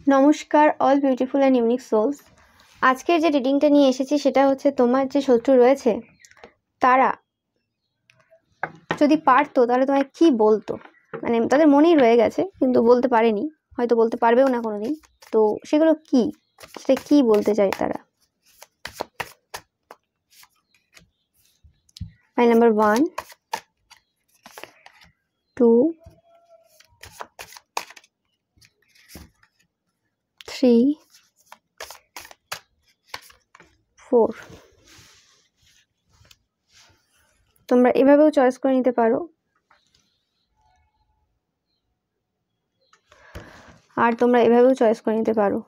নমস্কার all beautiful and unique souls. আজকের যে রিডিংটা নিয়ে এসেছি সেটা হচ্ছে তোমার যে শত্রু রয়েছে তারা যদি পারতো তাহলে তোমায় কি বলতো, মানে তাদের মনেই রয়ে গেছে কিন্তু বলতে পারেনি, হয়তো বলতে পারবেও না কোনোদিন। তো সেগুলো কি, সেটা কি বলতে চায় তারা? File number 1, 2, 3, 4। তোমরা এভাবেও চয়েস করে নিতে পারো, আর তোমরা এভাবেও চয়েস করে নিতে পারো।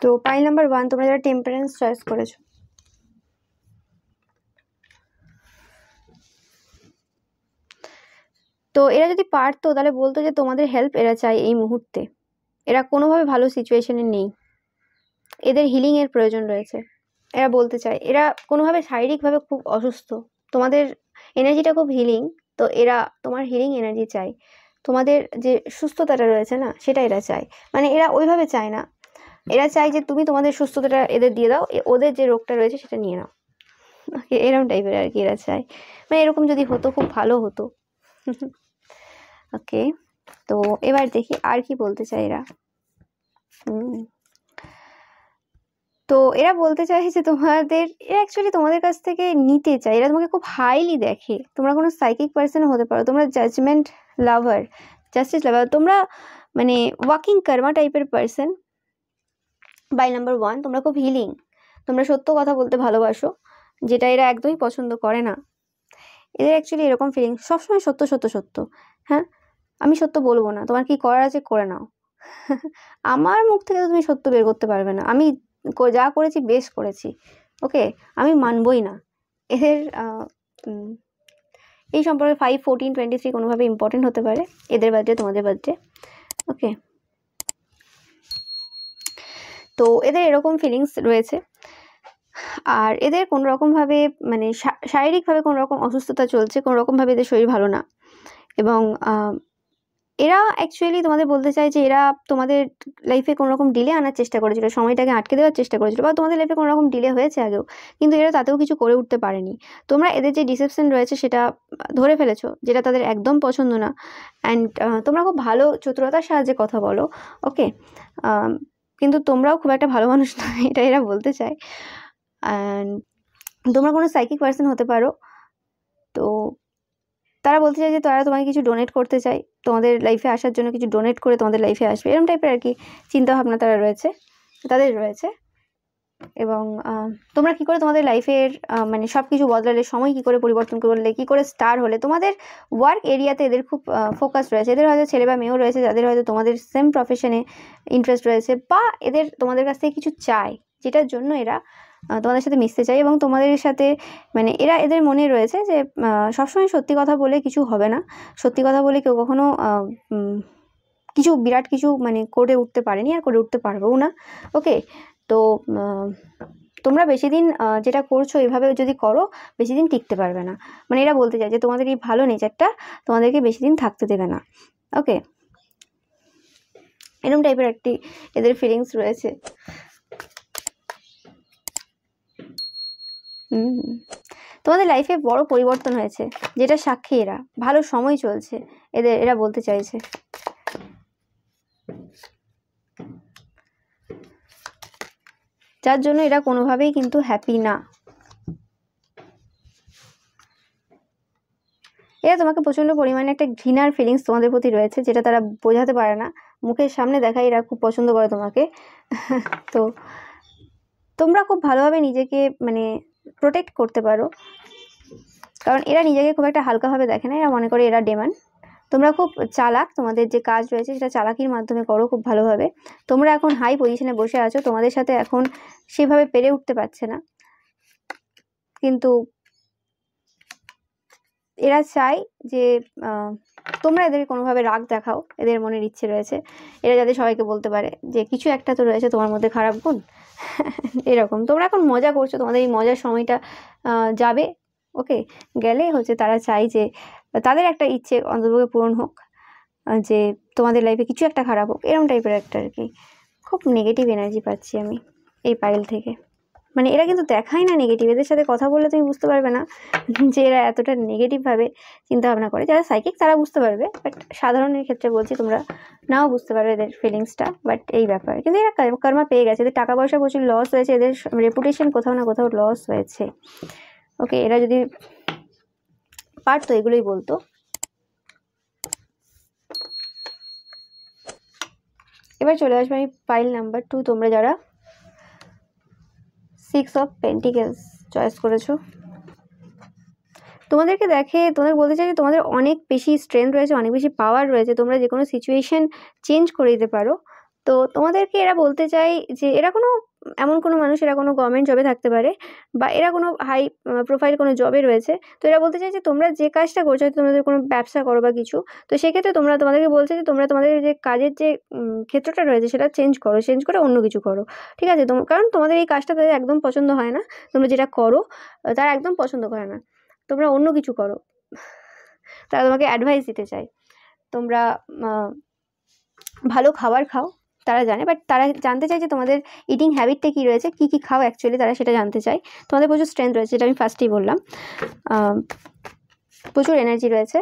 তো পাইল নাম্বার 1, তোমরা যারা টেম্পারেন্স চয়েস করেছো, তো এরা যদি পারতো তাহলে বলতো যে তোমাদের হেল্প এরা চাই এই মুহূর্তে। এরা কোনোভাবে ভালো সিচুয়েশনে নেই, এদের হিলিং এর প্রয়োজন রয়েছে। এরা বলতে চায় এরা কোনোভাবে শারীরিকভাবে খুব অসুস্থ, তোমাদের এনার্জিটা খুব হিলিং, তো এরা তোমার হিলিং এনার্জি চাই। তোমাদের যে সুস্থতাটা রয়েছে না সেটা এরা চায়, মানে এরা ওইভাবে চায় না, এরা চায় যে তুমি তোমাদের সুস্থতাটা এদের দিয়ে দাও, ওদের যে রোগটা রয়েছে সেটা নিয়ে নাও। এরকম টাইপের আর কি এরা চায়, মানে এরকম যদি হতো খুব ভালো হতো। ওকে, তো এবার দেখি আর কি বলতে চায় এরা। তো এরা বলতে চায় যে এরা অ্যাকচুয়ালি তোমাদের কাছ থেকে নিতে চায়, এরা তোমাকে খুব হাইলি দেখে। তোমরা কোনো সাইকিক পার্সন হতে পারো, তোমরা জাজমেন্ট লাভার, জাস্টিস লাভার, তোমরা মানে ওয়াকিং কর্মা টাইপের পার্সন। বাই নাম্বার 1, তোমরা খুব হিলিং, তোমরা সত্য কথা বলতে ভালোবাসো, যেটা এরা একদমই পছন্দ করে না। এদের অ্যাকচুয়ালি এরকম ফিলিং, সবসময় সত্য সত্য সত্য। হ্যাঁ, আমি সত্য বলবো না, তোমার কি করার আছে করে নাও। আমার মুখ থেকে তো তুমি সত্য বের করতে পারবে না, আমি যা করেছি বেশ করেছি, ওকে, আমি মানবই না। এদের এই সম্পর্কে 5, 14, 23 কোনোভাবে ইম্পর্টেন্ট হতে পারে, এদের বাদে তোমাদের বাদে। ওকে, তো এদের এরকম ফিলিংস রয়েছে, আর এদের কোনো রকমভাবে মানে শারীরিকভাবে কোনো রকম অসুস্থতা চলছে, কোনো রকমভাবে এদের শরীর ভালো না। এবং এরা অ্যাকচুয়ালি তোমাদের বলতে চায় যে এরা তোমাদের লাইফে কোনো রকম ডিলে আনার চেষ্টা করেছিল, সময়টাকে আটকে দেওয়ার চেষ্টা করেছিল, বা তোমাদের লাইফে কোনো রকম ডিলে হয়েছে আগেও, কিন্তু এরা তাতেও কিছু করে উঠতে পারেনি। তোমরা এদের যে ডিসেপশন রয়েছে সেটা ধরে ফেলেছো, যেটা তাদের একদম পছন্দ না। অ্যান্ড তোমরা খুব ভালো চতুরতার সাহায্যে কথা বলো, ওকে, কিন্তু তোমরাও খুব একটা ভালো মানুষ না, এটা এরা বলতে চায়। অ্যান্ড তোমরা কোনো সাইকিক পার্সন হতে পারো। তো তারা বলতে চায় যে তারা তোমাকে কিছু ডোনেট করতে চায়, তোমাদের লাইফে আসার জন্য কিছু ডোনেট করে তোমাদের লাইফে আসবে, এরকম টাইপের আর কি চিন্তাভাবনা তাদের রয়েছে। এবং তোমরা কী করে তোমাদের লাইফের মানে সব কিছু বদলালে, সময় কী করে পরিবর্তন করলে, কী করে স্টার হলে। তোমাদের ওয়ার্ক এরিয়াতে এদের খুব ফোকাস রয়েছে, এদের হয়তো ছেলে বা মেয়েও রয়েছে যাদের হয়তো তোমাদের সেম প্রফেশনে ইন্টারেস্ট রয়েছে, বা এদের তোমাদের কাছ থেকে কিছু চায় যেটার জন্য এরা তোমাদের সাথে মিশতে চাই। এবং তোমাদের সাথে মানে এদের মনে রয়েছে যে সবসময় সত্যি কথা বলে কিছু হবে না, সত্যি কথা বলে কেউ কখনো কিছু বিরাট কিছু মানে করে উঠতে পারেনি, আর করে উঠতে পারবেও না। ওকে, তো তোমরা বেশি দিন যেটা করছো এভাবে যদি করো বেশি দিন টিকতে পারবে না, মানে এরা বলতে চায় যে তোমাদের এই ভালো নেচারটা তোমাদেরকে বেশি দিন থাকতে দেবে না। ওকে, এরকম টাইপের একটি এদের ফিলিংস রয়েছে। তোমাদের লাইফে বড় পরিবর্তন হয়েছে, যেটা সাক্ষী এরা, ভালো সময় চলছে এরা বলতে চাইছে। যার জন্য এরা কোনোভাবেই কিন্তু হ্যাপি না। এরা তোমাকে প্রচণ্ড পরিমাণে একটা ঘৃণার ফিলিংস তোমাদের প্রতি রয়েছে, যেটা তারা বোঝাতে পারে না, মুখের সামনে দেখায় এরা খুব পছন্দ করে তোমাকে। তো তোমরা খুব ভালোভাবে নিজেকে মানে প্রোটেক্ট করতে পারো, কারণ এরা নিজেকে খুব একটা হালকাভাবে দেখে না, এরা মনে করে এরা ডেমান। তোমরা খুব চালাক, তোমাদের যে কাজ রয়েছে সেটা চালাকির মাধ্যমে করো খুব ভালোভাবে। তোমরা এখন হাই পজিশনে বসে আছো, তোমাদের সাথে এখন সেভাবে পেরে উঠতে পারছে না, কিন্তু এরা চায় যে তোমরা এদের কোনোভাবে রাগ দেখাও, এদের মনের ইচ্ছে রয়েছে এরা যাতে সবাইকে বলতে পারে যে কিছু একটা তো রয়েছে তোমার মধ্যে খারাপ গুণ। এরকম তোমরা এখন মজা করছো, তোমাদের এই মজার সময়টা যাবে, ওকে, গেলে হচ্ছে তারা চাই যে তাদের একটা ইচ্ছে অন্ততপক্ষে পূরণ হোক, যে তোমাদের লাইফে কিছু একটা খারাপ হোক, এরকম টাইপের একটা আর কি। খুব নেগেটিভ এনার্জি পাচ্ছি আমি এই পাইল থেকে। মানে এরা কিন্তু দেখায় না নেগেটিভ, এদের সাথে কথা বললে তুমি বুঝতে পারবে না যে এরা এতটা নেগেটিভভাবে চিন্তা ভাবনা করে। যারা সাইকিক তারা বুঝতে পারবে, বাট সাধারণের ক্ষেত্রে বলছি তোমরা নাও বুঝতে পারবে এদের ফিলিংসটা। বাট এই ব্যাপার, কিন্তু এরা কর্মা পেয়ে গেছে, এদের টাকা পয়সা প্রচুর লস হয়েছে, এদের রেপুটেশন কোথাও না কোথাও লস হয়েছে। ওকে, এরা যদি পারতো এগুলোই বলতো। এবার চলে আসবে আমি পাইল নাম্বার 2, তোমরা যারা 6 অফ পেন্টিকেলস চয়েস করেছো। তোমাদেরকে দেখে তোমাদের বলতে চাই যে তোমাদের অনেক বেশি স্ট্রেংথ রয়েছে, অনেক বেশি পাওয়ার রয়েছে, তোমরা যে কোনো সিচুয়েশন চেঞ্জ করে দিতে পারো। তো তোমাদেরকে এরা বলতে চাই যে এরা কোনো এমন কোনো মানুষ, এরা কোনো গভর্নমেন্ট জবে থাকতে পারে বা এরা কোনো হাই প্রোফাইল কোনো জবে রয়েছে। তো এরা বলতে চাই যে তোমরা যে কাজটা করছো, তোমাদের কোনো ব্যবসা করো বা কিছু, তো সেক্ষেত্রে তোমাদেরকে বলছে যে তোমরা তোমাদের যে কাজের যে ক্ষেত্রটা রয়েছে সেটা চেঞ্জ করে অন্য কিছু করো, ঠিক আছে? কারণ তোমাদের এই কাজটা তাদের একদম পছন্দ হয় না, তোমরা যেটা করো তারা একদম পছন্দ করে না, তোমরা অন্য কিছু করো। তারা তোমাকে অ্যাডভাইস দিতে চায়, তোমরা ভালো খাবার খাও, তারা জানে, বাট তারা জানতে চায় যে তোমাদের ইটিং হ্যাবিটটা কী রয়েছে, কী কী খাও অ্যাকচুয়ালি, তারা সেটা জানতে চায়। তোমাদের প্রচুর স্ট্রেংথ রয়েছে, যেটা আমি ফার্স্টেই বললাম, প্রচুর এনার্জি রয়েছে।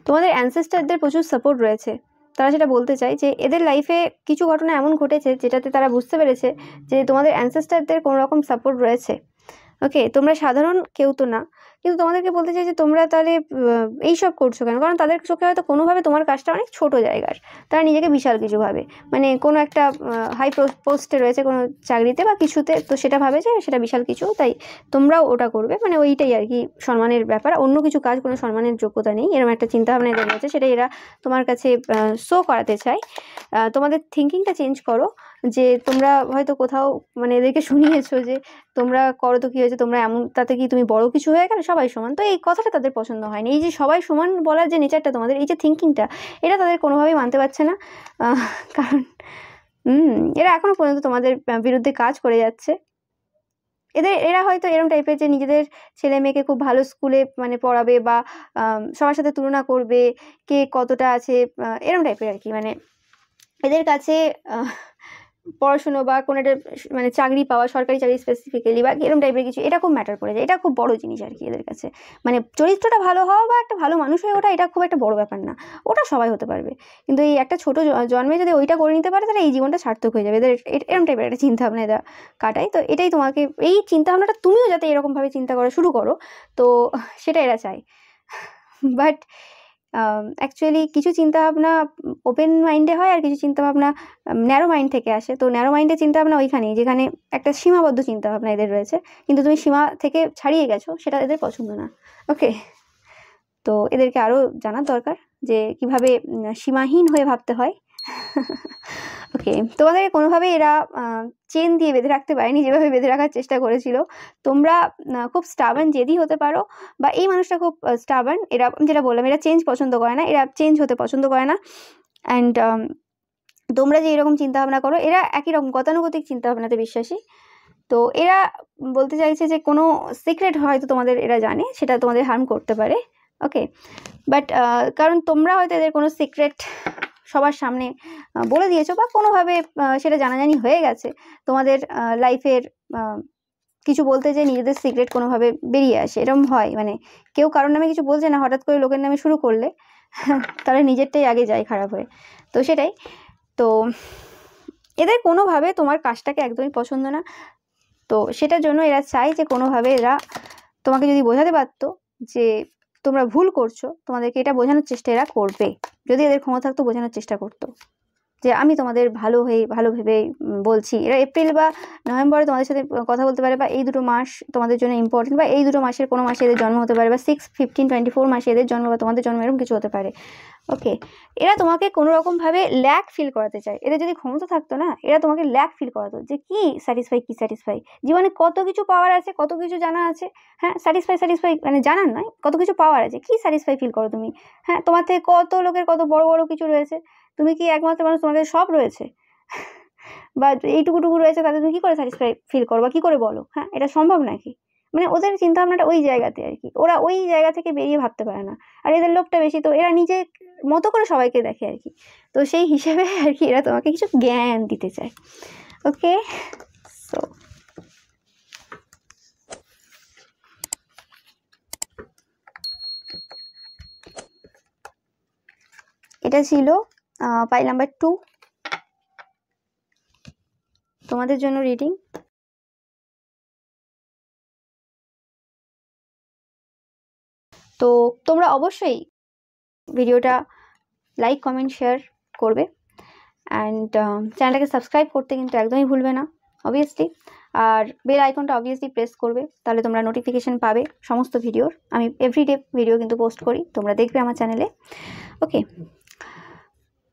তোমাদের অ্যানসেস্টারদের প্রচুর সাপোর্ট রয়েছে, তারা সেটা বলতে চায় যে এদের লাইফে কিছু ঘটনা এমন ঘটেছে যেটাতে তারা বুঝতে পেরেছে যে তোমাদের অ্যানসেস্টারদের কোনো রকম সাপোর্ট রয়েছে। ওকে, তোমরা সাধারণ কেউ তো না, কিন্তু তোমাদেরকে বলতে চাই যে তোমরা তাহলে এইসব করছো কেন? কারণ তাদের চোখে হয়তো কোনোভাবে তোমার কাজটা অনেক ছোটো জায়গার, তারা নিজেকে বিশাল কিছু ভাবে, মানে কোনো একটা হাই পোস্টে রয়েছে কোনো চাকরিতে বা কিছুতে, তো সেটা ভাবে যে সেটা বিশাল কিছু, তাই তোমরাও ওটা করবে, মানে ওইটাই আর কি সম্মানের ব্যাপার, অন্য কিছু কাজ কোনো সম্মানের যোগ্যতা নেই, এরকম একটা চিন্তাভাবনা এদের রয়েছে, সেটা এরা তোমার কাছে শো করাতে চায়। তোমাদের থিঙ্কিংটা চেঞ্জ করো, যে তোমরা হয়তো কোথাও মানে এদেরকে শুনিয়েছো যে তোমরা করো তো কী হয়েছে, তোমরা এমন, তাতে কি তুমি বড় কিছু হয়ে গেলে, সবাই সমান। তো এই কথাটা তাদের পছন্দ হয়নি, এই যে সবাই সমান বলার যে নেচারটা তোমাদের, এই যে থিঙ্কিংটা, এটা তাদের কোনোভাবেই মানতে পারছে না। কারণ এরা এখনও পর্যন্ত তোমাদের বিরুদ্ধে কাজ করে যাচ্ছে। এরা হয়তো এরকম টাইপের যে নিজেদের ছেলে মেয়েকে খুব ভালো স্কুলে মানে পড়াবে বা সবার সাথে তুলনা করবে, কে কতটা আছে, এরকম টাইপের আর কি। মানে এদের কাছে পড়াশুনো বা কোনো একটা মানে চাকরি পাওয়া, সরকারি চাকরি স্পেসিফিক্যালি বা এরকম টাইপের কিছু, এটা খুব ম্যাটার করে যায়, এটা খুব বড় জিনিস আর কি এদের কাছে। মানে চরিত্রটা ভালো হওয়া বা একটা ভালো মানুষ হয়ে ওঠা, এটা খুব একটা বড় ব্যাপার না, ওটা সবাই হতে পারবে, কিন্তু এই একটা ছোটো জন্মে যদি ওইটা করে নিতে পারে তাহলে এই জীবনটা সার্থক হয়ে যাবে। এদের এরকম টাইপের একটা চিন্তাভাবনা এরা কাটায়। তো এটাই তোমাকে, এই চিন্তাভাবনাটা তুমিও যাতে এরকমভাবে চিন্তা করা শুরু করো, তো সেটা এরা চায়। বাট অ্যাকচুয়ালি কিছু চিন্তাভাবনা ওপেন মাইন্ডে হয় আর কিছু চিন্তাভাবনা ন্যারো মাইন্ড থেকে আসে। তো ন্যারো মাইন্ডের চিন্তাভাবনা ওইখানেই, যেখানে একটা সীমাবদ্ধ চিন্তাভাবনা এদের রয়েছে, কিন্তু তুমি সীমা থেকে ছাড়িয়ে গেছো, সেটা এদের পছন্দ না। ওকে, তো এদেরকে আরও জানার দরকার যে কীভাবে সীমাহীন হয়ে ভাবতে হয়। ওকে, তোমাদের কোনোভাবে এরা চেন দিয়ে বেঁধে রাখতে পারেনি, যেভাবে বেঁধে রাখার চেষ্টা করেছিল। তোমরা খুব স্টাবার্ন জেদি হতে পারো, বা এই মানুষটা খুব স্টাবার্ন, এরা যেটা বললাম, এরা চেঞ্জ পছন্দ করে না, এরা চেঞ্জ হতে পছন্দ করে না। অ্যান্ড তোমরা যে এরকম চিন্তাভাবনা করো, এরা একই রকম গতানুগতিক চিন্তাভাবনাতে বিশ্বাসী। তো এরা বলতে চাইছে যে কোনো সিক্রেট হয়তো তোমাদের এরা জানে, সেটা তোমাদের হার্ম করতে পারে। ওকে, বাট কারণ তোমরা হয়তো এদের কোনো সিক্রেট সবার সামনে বলে দিয়েছো, বা কোনোভাবে সেটা জানাজানি হয়ে গেছে, তোমাদের লাইফের কিছু বলতে যে নিজেদের সিক্রেট কোনোভাবে বেরিয়ে আসে, এরকম হয়। মানে কেউ কারোর নামে কিছু বলছে না, হঠাৎ করে লোকের নামে শুরু করলে তাহলে নিজেরটাই আগে যায় খারাপ হয়ে। তো সেটাই, তো এদের কোনোভাবে তোমার কাজটাকে একদমই পছন্দ না। তো সেটার জন্য এরা চায় যে কোনোভাবে এরা তোমাকে যদি বোঝাতে পারতো যে তোমরা ভুল করছো, তোমাদেরকে এটা বোঝানোর চেষ্টা এরা করবে, যদি এদের ক্ষমতা থাকতো বোঝানোর চেষ্টা করতো। যে আমি তোমাদের ভালো ভেবে বলছি। এরা এপ্রিল বা নভেম্বরে তোমাদের সাথে কথা বলতে পারে, বা এই দুটো মাস তোমাদের জন্য ইম্পর্টেন্ট, বা এই দুটো মাসের কোনো মাসে এদের জন্ম হতে পারে, বা 6, 15, 24 মাসে এদের জন্ম বা তোমাদের জন্ম, এরকম কিছু হতে পারে। ওকে, এরা তোমাকে কোনো রকমভাবে ল্যাক ফিল করাতে চায়। এদের যদি ক্ষমতা থাকতো না, এরা তোমাকে ল্যাক ফিল করাতো, যে কি স্যাটিসফাই, জীবনে কত কিছু পাওয়ার আছে, কত কিছু জানা আছে। হ্যাঁ, স্যাটিসফাই মানে জানার নয়, কত কিছু পাওয়ার আছে, কি স্যাটিসফাই ফিল করো তুমি? হ্যাঁ, তোমার থেকে কত লোকের কত বড় বড় কিছু রয়েছে, তুমি কি একমাত্র মানুষ, তোমাদের সব রয়েছে বা এইটুকুটুকু রয়েছে, তাদের তুমি কি করে স্যাটিসফাই ফিল করো বা কি করে বলো? হ্যাঁ, এটা সম্ভব নাকি? মানে ওদের চিন্তা ভাবনাটা ওই জায়গাতে আর কি, ওরা ওই জায়গা থেকে বেরিয়ে ভাবতে পারে না। আর এদের লোকটা বেশি, তো এরা নিজে মতো করে সবাইকে দেখে আর কি। তো সেই হিসেবে আর কি এরা তোমাকে কিছু জ্ঞান দিতে চায়। ওকে, সো এটা ছিল পাইল নাম্বার 2 তোমাদের জন্য রিডিং। তো তোমরা অবশ্যই ভিডিওটা লাইক, কমেন্ট, শেয়ার করবে, অ্যান্ড চ্যানেলটাকে সাবস্ক্রাইব করতে কিন্তু একদমই ভুলবে না অবভিয়াসলি। আর বেল আইকনটা অবভিয়াসলি প্রেস করবে, তাহলে তোমরা নোটিফিকেশান পাবে সমস্ত ভিডিওর। আমি এভরিডে ভিডিও কিন্তু পোস্ট করি, তোমরা দেখবে আমার চ্যানেলে। ওকে,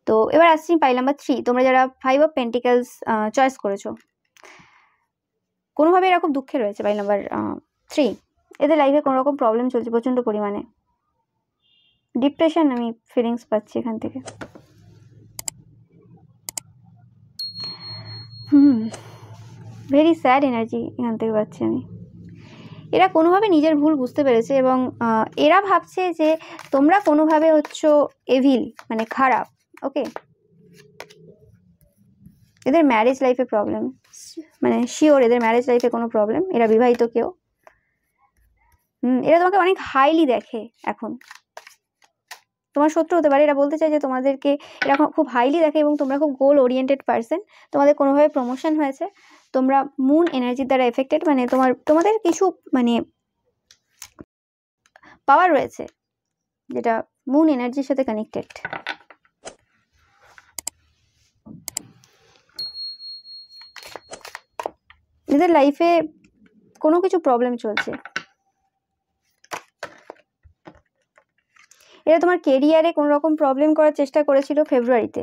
তো এবার আসছি পাইল নাম্বার 3। তোমরা যারা 5 অফ পেন্টিকলস চয়েস করেছো, কোনোভাবে এরা খুব দুঃখে রয়েছে। পাইল নাম্বার 3, এদের লাইফে কোনো রকম প্রবলেম চলছে প্রচণ্ড পরিমাণে, ডিপ্রেশন আমি ফিলিংস পাচ্ছি এখান থেকে। ভেরি স্যাড এনার্জি এখান থেকে পাচ্ছি আমি। এরা কোনোভাবে নিজের ভুল বুঝতে পেরেছে, এবং এরা ভাবছে যে তোমরা কোনোভাবে হচ্ছে এভিল, মানে খারাপ। ওকে, এদের ম্যারেজ লাইফে প্রবলেম, মানে শিওর এদের ম্যারেজ লাইফে কোনো প্রবলেম। এরা বিবাহিত কেউ। এরা তোমাকে অনেক হাইলি দেখে এখন, তোমার শত্রু হতে পারে। এরা বলতে চায় যে তোমাদেরকে এরা খুব হাইলি দেখে, এবং তোমরা খুব গোল ওরিয়েন্টেড পার্সন। তোমাদের কোনোভাবে প্রমোশন হয়েছে, তোমরা মুন এনার্জির দ্বারা এফেক্টেড, মানে তোমাদের কিছু মানে পাওয়ার রয়েছে যেটা মুন এনার্জির সাথে কানেক্টেড। এদের লাইফে কোনো কিছু প্রবলেম চলছে। এরা তোমার কেরিয়ারে কোনো রকম প্রবলেম করার চেষ্টা করেছিল ফেব্রুয়ারিতে,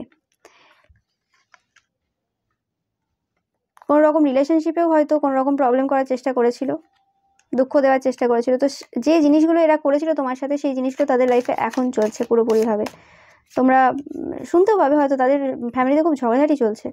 কোনো রকম রিলেশনশিপেও হয়তো কোনো রকম প্রবলেম করার চেষ্টা করেছিল, দুঃখ দেওয়ার চেষ্টা করেছিল। তো যে জিনিসগুলো এরা করেছিল তোমার সাথে, সেই জিনিসগুলো তাদের লাইফে এখন চলছে পুরোপুরিভাবে। তোমরা শুনতেও পাবে হয়তো তাদের ফ্যামিলিতে খুব ঝগড়াঝাটি চলছে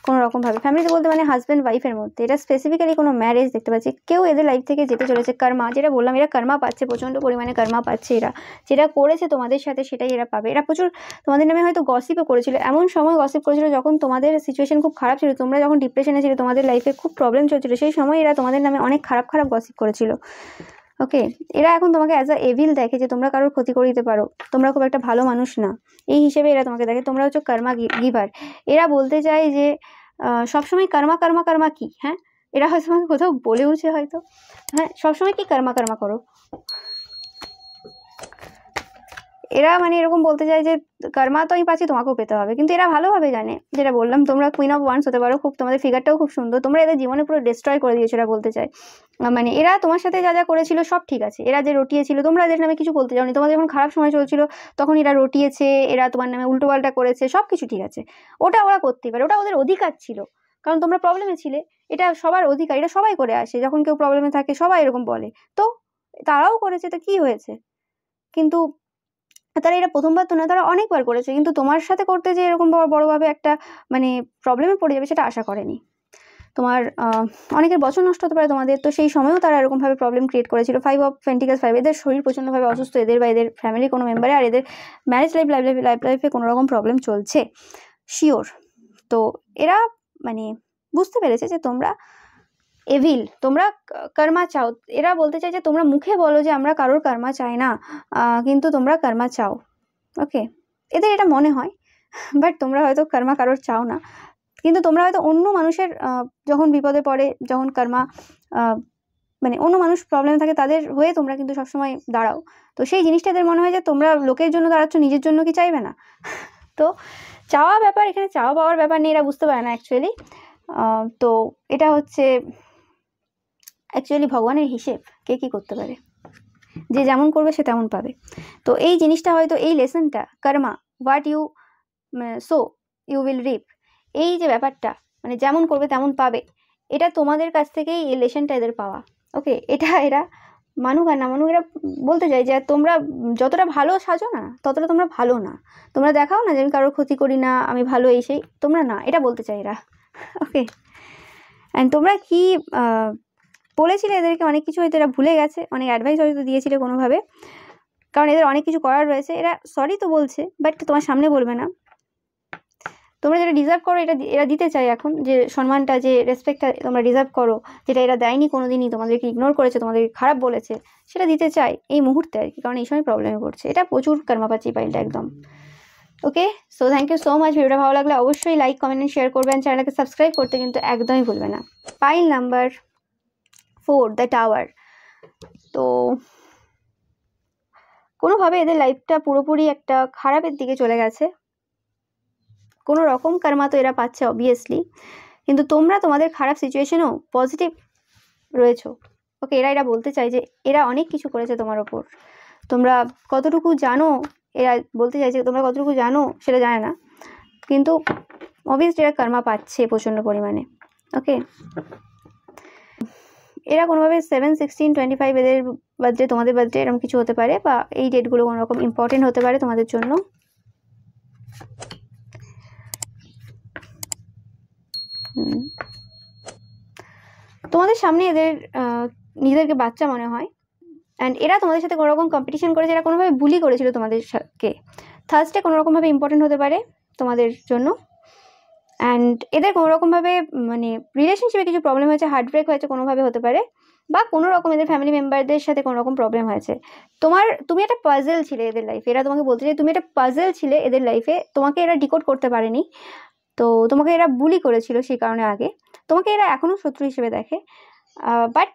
কোনো রকমভাবে। ফ্যামিলিতে বলতে মানে হাজব্যান্ড ওয়াইফের মধ্যে। এটা স্পেসিফিক্যালি কোনো ম্যারেজ দেখতে পাচ্ছি, কেউ এদের লাইফ থেকে যেতে চলেছে। কর্মা, যেটা বললাম, এরা কর্মা পাচ্ছে, প্রচণ্ড পরিমাণে কর্মা পাচ্ছে। এরা যেটা করেছে তোমাদের সাথে সেটাই এরা পাবে। এরা প্রচুর তোমাদের নামে হয়তো গসিপও করেছিল, এমন সময় গসিপ করেছিল যখন তোমাদের সিচুয়েশন খুব খারাপ ছিল, তোমরা যখন ডিপ্রেশনে ছিল, তোমাদের লাইফে খুব প্রবলেম চলছিল, সেই সময় এরা তোমাদের নামে অনেক খারাপ খারাপ গসিপ করেছিল। ওকে, এরা এখন তোমাকে অ্যাজ আ এভিল দেখে, যে তোমরা কারোর ক্ষতি করে দিতে পারো, তোমরা খুব একটা ভালো মানুষ না, এই হিসেবে এরা তোমাকে দেখে। তোমরা হচ্ছে কর্মা গিভার। এরা বলতে চায় যে সবসময় কর্মা কর্মা কর্মা কি, হ্যাঁ, এরা হয়তো তোমাকে কোথাও বলেওছে হয়তো, হ্যাঁ, সবসময় কি কর্মা কর্মা করো। এরা মানে এরকম বলতে চায় যে কর্মা তো আমি পাচ্ছি, তোমাকেও পেতে হবে। কিন্তু এরা ভালোভাবে জানে, যেটা বললাম, তোমরা কুইন অফ ওয়ান্স হতে পারো, খুব তোমাদের ফিগারটাও খুব সুন্দর, তোমরা এদের জীবনে পুরো ডিস্ট্রয় করে দিয়েছো। এরা বলতে চায় মানে এরা তোমার সাথে যা যা করেছিল সব ঠিক আছে, এরা যে রটিয়েছিল, তোমরা এদের নামে কিছু বলতে যাওনি। তোমাদের যখন খারাপ সময় চলছিল তখন এরা রটিয়েছে, এরা তোমার নামে উল্টোপাল্টা করেছে, সব কিছু ঠিক আছে, ওটা ওরা করতেই পারে, ওটা ওদের অধিকার ছিল, কারণ তোমরা প্রবলেমে ছিলে। এটা সবার অধিকার, এটা সবাই করে আসে, যখন কেউ প্রবলেমে থাকে সবাই এরকম বলে। তো তারাও করেছে, তো কি হয়েছে? কিন্তু তারা এটা প্রথমবার তো না, তারা অনেকবার করেছে, কিন্তু তোমার সাথে করতে যে এরকম বড়োভাবে একটা মানে প্রবলেমে পড়ে যাবে সেটা আশা করেনি। তোমার অনেকের বছর নষ্ট হতে পারে তোমাদের, তো সেই সময়ও তারা এরকমভাবে প্রবলেম ক্রিয়েট করেছিল। 5 অফ পেন্টিকলস 5, এদের শরীর প্রচণ্ডভাবে অসুস্থ, এদের বা এদের ফ্যামিলি কোনো মেম্বারে, আর এদের ম্যারেজ লাইফে কোনো রকম প্রবলেম চলছে শিওর। তো এরা মানে বুঝতে পেরেছে যে তোমরা এভিল, তোমরা কর্মা চাও। এরা বলতে চায় যে তোমরা মুখে বলো যে আমরা কারোর কর্মা চাই না, কিন্তু তোমরা কর্মা চাও। ওকে, এদের এটা মনে হয়, বাট তোমরা হয়তো কর্মা কারোর চাও না, কিন্তু তোমরা হয়তো অন্য মানুষের যখন বিপদে পড়ে, যখন কর্মা মানে অন্য মানুষ প্রবলেমে থাকে, তাদের হয়ে তোমরা কিন্তু সবসময় দাঁড়াও। তো সেই জিনিসটা এদের মনে হয় যে তোমরা লোকের জন্য দাঁড়াচ্ছ, নিজের জন্য কি চাইবে না? তো চাওয়া ব্যাপার, এখানে চাওয়া পাওয়ার ব্যাপার নিয়ে এরা বুঝতে পারে না অ্যাকচুয়ালি। তো এটা হচ্ছে অ্যাকচুয়ালি ভগবানের হিসেব, কে কী করতে পারে, যে যেমন করবে সে তেমন পাবে। তো এই জিনিসটা হয়তো, এই লেসনটা, karma, what you sow you will reap, এই যে ব্যাপারটা, মানে যেমন করবে তেমন পাবে, এটা তোমাদের কাছ থেকেই এই লেসনটা এদের পাওয়া। ওকে, এটা এরা মানুক আর না মানুক, এরা বলতে চাই যে তোমরা যতটা ভালো সাজো না ততটা তোমরা ভালো না, তোমরা দেখাও না যে আমি কারোর ক্ষতি করি না, আমি ভালো, এই সেই, তোমরা না, এটা বলতে চাই এরা। ওকে, অ্যান্ড তোমরা কি বলেছিলে এদেরকে, অনেক কিছু হয়তো এরা ভুলে গেছে, অনেক অ্যাডভাইস হয়তো দিয়েছিলে কোনোভাবে, কারণ এদের অনেক কিছু করার রয়েছে। এরা সরি তো বলছে, বাট তোমার সামনে বলবে না। তোমরা যেটা ডিজার্ভ করো এটা এরা দিতে চায় এখন, যে সম্মানটা, যে রেসপেক্টটা তোমরা ডিজার্ভ করো, যেটা এরা দেয়নি কোনোদিনই, তোমাদেরকে ইগনোর করেছে, তোমাদেরকে খারাপ বলেছে, সেটা দিতে চায় এই মুহূর্তে আর কি, কারণ এই সময় প্রবলেমে পড়ছে। এটা প্রচুর কর্মা পাচ্ছি পাইলটা একদম। Okay, so thank you so much. ভিডিওটা ভালো লাগলে অবশ্যই লাইক, কমেন্ট এন্ড শেয়ার করবেন, চ্যানেলটাকে সাবস্ক্রাইব করতে কিন্তু একদমই ভুলবে না। Pile number 4, the tower. তো কোনোভাবে এদের লাইফটা পুরোপুরি একটা খারাপের দিকে চলে গেছে, কোনো রকম কর্মা তো এরা পাচ্ছে অবভিয়াসলি, কিন্তু তোমরা তোমাদের খারাপ সিচুয়েশনেও পজিটিভ রয়েছো। ওকে, এরা বলতে চাই যে এরা অনেক কিছু করেছে তোমার ওপর, তোমরা কতটুকু জানো, এরা বলতে চাইছে তোমরা কতটুকু জানো সেটা জানে না, কিন্তু অবভিয়াসলি এরা কর্মা পাচ্ছে প্রচণ্ড পরিমাণে। ওকে, এরা কোনোভাবে 7, 16, 25 এদের বার্থডে, তোমাদের বার্থডে, এরকম কিছু হতে পারে, বা এই ডেটগুলো কোনো রকম ইম্পর্টেন্ট হতে পারে তোমাদের জন্য। তোমাদের সামনে এদের নিজেদেরকে বাচ্চা মনে হয়, অ্যান্ড এরা তোমাদের সাথে কোনো রকম কম্পিটিশন করেছে, এরা কোনোভাবে বুলি করেছিল তোমাদেরকে। থার্সডে কোনো রকমভাবে ইম্পর্টেন্ট হতে পারে তোমাদের জন্য, অ্যান্ড এদের কোনো রকমভাবে মানে রিলেশনশিপে কিছু প্রবলেম হয়েছে, হার্ট ব্রেক হয়েছে কোনোভাবে হতে পারে, বা কোনো রকম এদের ফ্যামিলি মেম্বারদের সাথে কোনো রকম প্রবলেম হয়েছে। তুমি একটা পাজেল ছিলে এদের লাইফে, এরা তোমাকে বলতে চাই তুমি একটা পাজেল ছিলে এদের লাইফে, তোমাকে এরা ডিকোড করতে পারেনি, তো তোমাকে এরা বুলি করেছিল, সেই কারণে আগে তোমাকে এরা এখনও শত্রু হিসেবে দেখে, বাট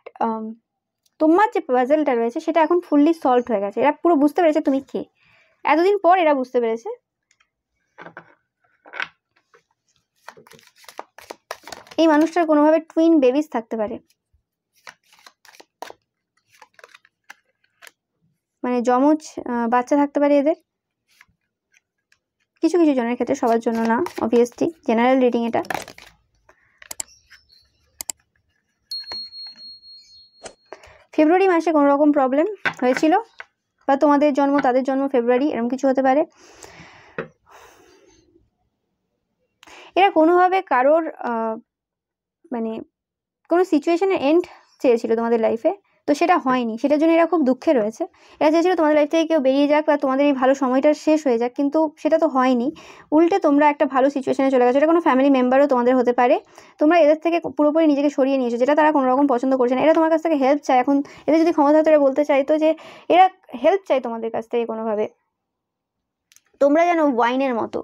তোমার যে পাজেলটা রয়েছে সেটা এখন ফুললি সলভ হয়ে গেছে, এরা পুরো বুঝতে পেরেছে তুমি কে, এতদিন পর এরা বুঝতে পেরেছে। এই মানুষটার কোনোভাবে টুইন বেবিস থাকতে পারে, মানে যমজ বাচ্চা থাকতে পারে এদের, কিছু কিছু জনের ক্ষেত্রে, সবার জন্য না অবভিয়াসলি, জেনারেল রিডিং এটা। ফেব্রুয়ারি মাসে কোনো রকম প্রবলেম হয়েছিল, বা তোমাদের জন্ম তাদের জন্ম ফেব্রুয়ারি, এরকম কিছু হতে পারে। এরা কোনোভাবে কারোর মানে কোনো সিচুয়েশনের এন্ড চেয়েছিল তোমাদের লাইফে, তো সেটা হয়নি, সেটার জন্য এরা খুব দুঃখে রয়েছে। এরা চেয়েছিল তোমাদের লাইফ থেকে কেউ বেরিয়ে যাক, বা তোমাদের এই ভালো সময়টা শেষ হয়ে যাক, কিন্তু সেটা তো হয়নি, উল্টে তোমরা একটা ভালো সিচুয়েশনে চলে গেছো। এটা কোনো ফ্যামিলি মেম্বারও তোমাদের হতে পারে, তোমরা এদের থেকে পুরোপুরি নিজেকে সরিয়ে নিয়েছো, যেটা তারা কোনো রকম পছন্দ করছে না। এরা তোমার কাছ থেকে হেল্প চায়, এখন এদের যদি ক্ষমতা হতো এরা বলতে চাইতো যে এরা হেল্প চায় তোমাদের কাছ থেকে কোনোভাবে। তোমরা যেন ওয়াইনের মতো,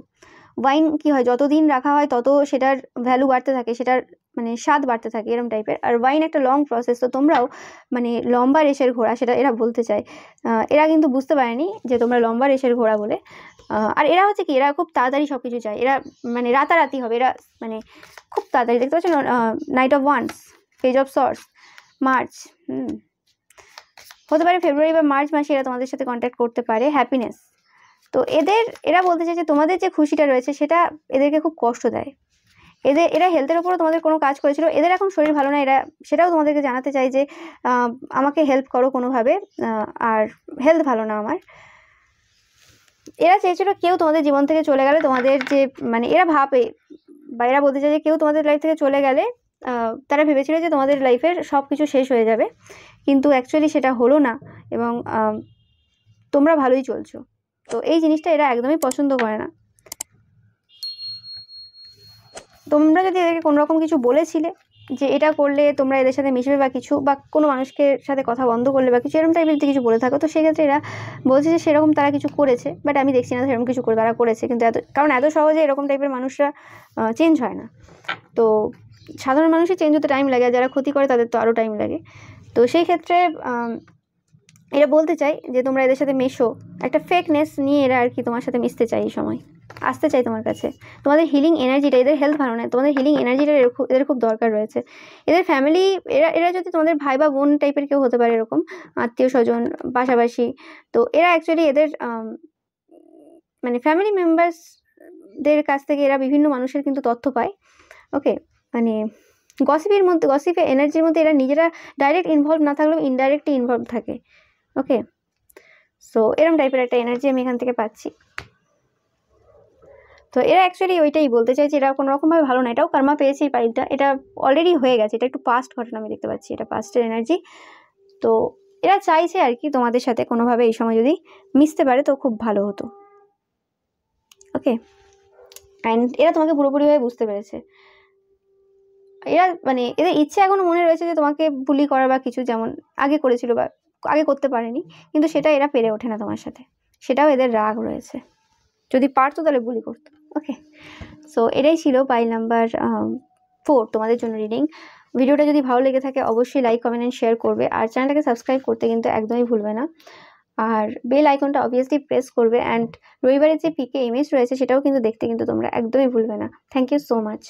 ওয়াইন কি হয়, যতদিন রাখা হয় তত সেটার ভ্যালু বাড়তে থাকে, সেটার মানে স্বাদ বাড়তে থাকে, এরকম টাইপের। আর ওয়াইন একটা লং প্রসেস, তো তোমরাও মানে লম্বা রেসের ঘোড়া, সেটা এরা বলতে চায়। এরা কিন্তু বুঝতে পারেনি যে তোমরা লম্বা রেসের ঘোড়া বলে। আর এরা হচ্ছে কি, এরা খুব তাড়াতাড়ি সব কিছু চায়, এরা মানে রাতারাতি হবে, এরা মানে খুব তাড়াতাড়ি। দেখতে পাচ্ছ night of wands, page of sorts, March, হতে পারে ফেব্রুয়ারি বা মার্চ মাসে এরা তোমাদের সাথে কন্ট্যাক্ট করতে পারে, হ্যাপিনেস। তো এরা বলতে চাই যে তোমাদের যে খুশিটা রয়েছে সেটা এদেরকে খুব কষ্ট দেয়। এরা হেলথের ওপরও তোমাদের কোনো কাজ করেছিল, এদের এখন শরীর ভালো না, এরা সেটাও তোমাদেরকে জানাতে চাই যে আমাকে হেল্প করো কোনোভাবে, আর হেলথ ভালো না আমার। এরা চেয়েছিল কেউ তোমাদের জীবন থেকে চলে গেলে, তোমাদের যে মানে এরা ভাবে, বা এরা বলতে চাই যে কেউ তোমাদের লাইফ থেকে চলে গেলে তারা ভেবেছিল যে তোমাদের লাইফের সব কিছু শেষ হয়ে যাবে, কিন্তু অ্যাকচুয়ালি সেটা হলো না, এবং তোমরা ভালোই চলছো। তো এই জিনিসটা এরা একদমই পছন্দ করে না। তোমরা যদি এদেরকে কোনো রকম কিছু বলেছিলে যে এটা করলে তোমরা এদের সাথে মিশবে, বা কিছু, বা কোনো মানুষকে সাথে কথা বন্ধ করলে বা কিছু, এরকম টাইপের যদি কিছু বলে থাকো, তো সেক্ষেত্রে এরা বলছে যে সেরকম তারা কিছু করেছে, বাট আমি দেখছি না সেরকম কিছু করে তারা করেছে, কিন্তু কারণ এত সহজে এরকম টাইপের মানুষরা চেঞ্জ হয় না। তো সাধারণ মানুষের চেঞ্জ হতে টাইম লাগে, আর যারা ক্ষতি করে তাদের তো আরও টাইম লাগে। তো সেই ক্ষেত্রে এরা বলতে চাই যে তোমরা এদের সাথে মেশো, একটা ফেকনেস নিয়ে এরা আর কি তোমার সাথে মিশতে চাই এই সময়। আসতে চাই তোমার কাছে। তোমাদের হিলিং এনার্জিটা, এদের হেলথ ভালো নয়, তোমাদের হিলিং এনার্জিটা এদের খুব দরকার রয়েছে। এদের ফ্যামিলি, এরা যদি তোমাদের ভাই বা বোন টাইপের কেউ হতে পারে, এরকম আত্মীয় স্বজন পাশাপাশি। তো এরা অ্যাকচুয়ালি এদের মানে ফ্যামিলি মেম্বার্সদের কাছ থেকে এরা বিভিন্ন মানুষের কিন্তু তথ্য পায়। ওকে, মানে গসিপে এনার্জির মধ্যে এরা নিজেরা ডাইরেক্ট ইনভলভ না থাকলেও ইনডাইরেক্টলি ইনভলভ থাকে। ওকে, সো এরকম টাইপের একটা এনার্জি আমি এখান থেকে পাচ্ছি। তো এরা অ্যাকচুয়ালি ওইটাই বলতে চাইছে, এরা কোনো রকমভাবে ভালো না। এটাও কর্মা পেয়েছে এই পাইলটা, এটা অলরেডি হয়ে গেছে, এটা একটু পাস্ট ঘটনা আমি দেখতে পাচ্ছি, এটা পাস্টের এনার্জি। তো এরা চাইছে আর কি তোমাদের সাথে কোনোভাবে এই সময় যদি মিশতে পারে তো খুব ভালো হতো। ওকে, অ্যান্ড এরা তোমাকে পুরোপুরিভাবে বুঝতে পেরেছে। এরা মানে এদের ইচ্ছে এখনো মনে রয়েছে যে তোমাকে বুলি করা বা কিছু, যেমন আগে করেছিল বা আগে করতে পারেনি, কিন্তু সেটা এরা পেরে ওঠে না তোমার সাথে, সেটাও এদের রাগ রয়েছে। যদি পারতো তাহলে বুলি করতো। ওকে, সো এটাই ছিল পাইল নাম্বার 4 তোমাদের জন্য রিডিং। ভিডিওটা যদি ভালো লেগে থাকে অবশ্যই লাইক, কমেন্ট অ্যান্ড শেয়ার করবে, আর চ্যানেলটাকে সাবস্ক্রাইব করতে কিন্তু একদমই ভুলবে না। আর বেল আইকনটা অবভিয়াসলি প্রেস করবে, অ্যান্ড রবিবারের যে পিকে ইমেজ রয়েছে সেটাও কিন্তু দেখতে কিন্তু তোমরা একদমই ভুলবে না। Thank you so much.